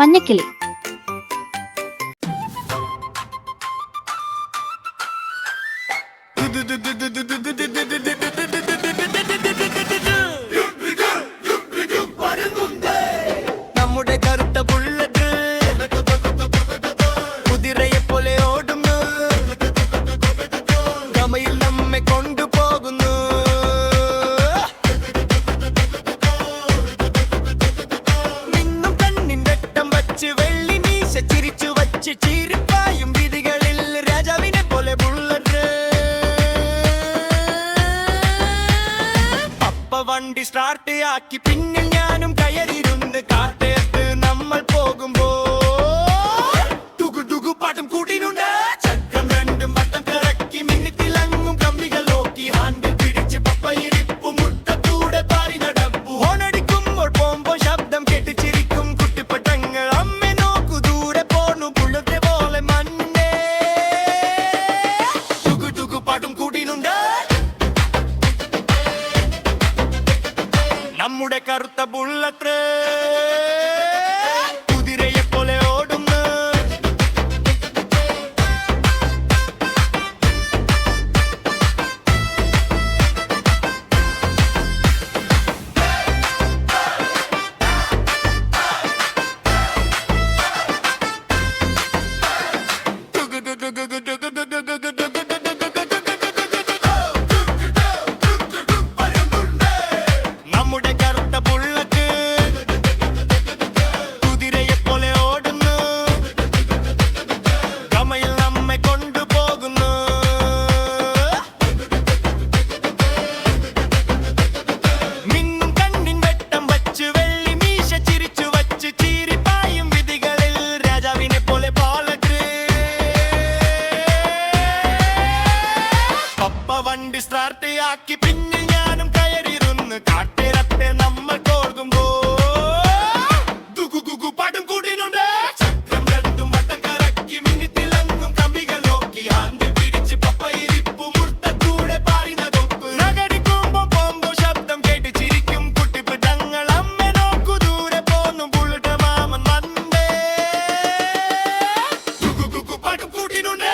മഞ്ഞക്കിളി. നമ്മുടെ കറുത്ത ബുള്ളറ്റ് കുതിരയെ പോലെ ഓടുന്നു, ഗമയിൽ നമ്മെ കൊണ്ടുപോകുന്നു. മിന്നും കണ്ണിൻ വെട്ടം വച്ച് വെള്ളി മീശ ചിരിച്ചു വച്ച് ചീരിപ്പായും വീതികളിൽ രാജാവിനെ പോലെ ബുള്ളറ്റ്. പപ്പ വണ്ടി സ്റ്റാർട്ട് ആക്കി പിന്നിൽ ഞാനും കയറിയിരുന്ന് കാട്ടേത്ത് നമ്മൾ പോകുമ്പോ തുകു പാട്ടും കൂട്ടിനുണ്ട്. ചക്രം രണ്ടും വട്ടം കറക്കി മിന്നിത്തിലങ്ങും കമ്പികൾ നോക്കി ഹാൻഡിൽ പിടിച്ച് പപ്പയിരിപ്പു മുട്ടത്തൂടെ പാറി നടപ്പു. ഹോണടിക്കുമ്പോൾ പോകുമ്പോ ശബ്ദം കേട്ട് ചിരിക്കും കുട്ടിപ്പട്ടങ്ങൾ. അമ്മ നോക്കു ദൂരെ പോണു ബുള്ളറ്റ് പോലെ മണ്ണേ. തുകു പാട്ടും കൂട്ടിനുണ്ട്. നമ്മുടെ കറുത്ത ബുള്ളറ്റ് കുതിരയെ പോലെ ഓടുന്നു. നമ്മുടെ കറുത്ത ബുള്ളറ്റ് കുതിരയെ പോലെ ഓടുന്നു, ഗമയിൽ നമ്മെ കൊണ്ടുപോകുന്നു. മിന്നും കണ്ണിൻ വെട്ടം വച്ച് വെള്ളി മീശ ചിരിച്ചു വച്ച് ചീരിപ്പായും വിധികളിൽ രാജാവിനെ പോലെ പാലറ്റ്. പപ്പ വണ്ടി സ്റ്റാർട്ട് ആക്കി പിന്നിൽ ഞാനും കയറിയിരുന്ന് കാട്ടിരത്തെ നമ്മൾ പോകുമ്പോ തുകു പാട്ടും കൂട്ടിനുണ്ട്. ചക്രം രണ്ടും വട്ടം കറക്കി മിന്നിത്തിലങ്ങും കമ്പികൾ നോക്കി ഹാൻഡിൽ പിടിച്ച് പപ്പയിരിപ്പു മുട്ടത്തൂടെ പാറിന തൊപ്പ്. നഗരിക്കുമ്പോ പോകുമ്പോ ശബ്ദം കേട്ട് ചിരിക്കും കുട്ടിപ്പിടങ്ങൾ. അമ്മ നോക്കു ദൂരെ പോന്നു ബുള്ളറ്റ് മാമൻ വന്നേ. തുകു പാട്ടും കൂട്ടിനുണ്ട്.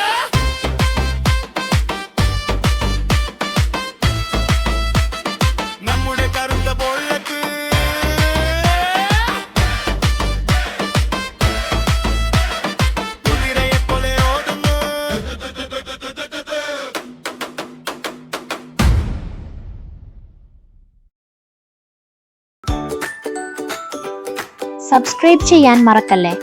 നമ്മുടെ കറുത്ത ബുള്ളറ്റ് കുതിരയെ പോലെ ഓടുന്നു. സബ്സ്ക്രൈബ് ചെയ്യാൻ മറക്കല്ലേ.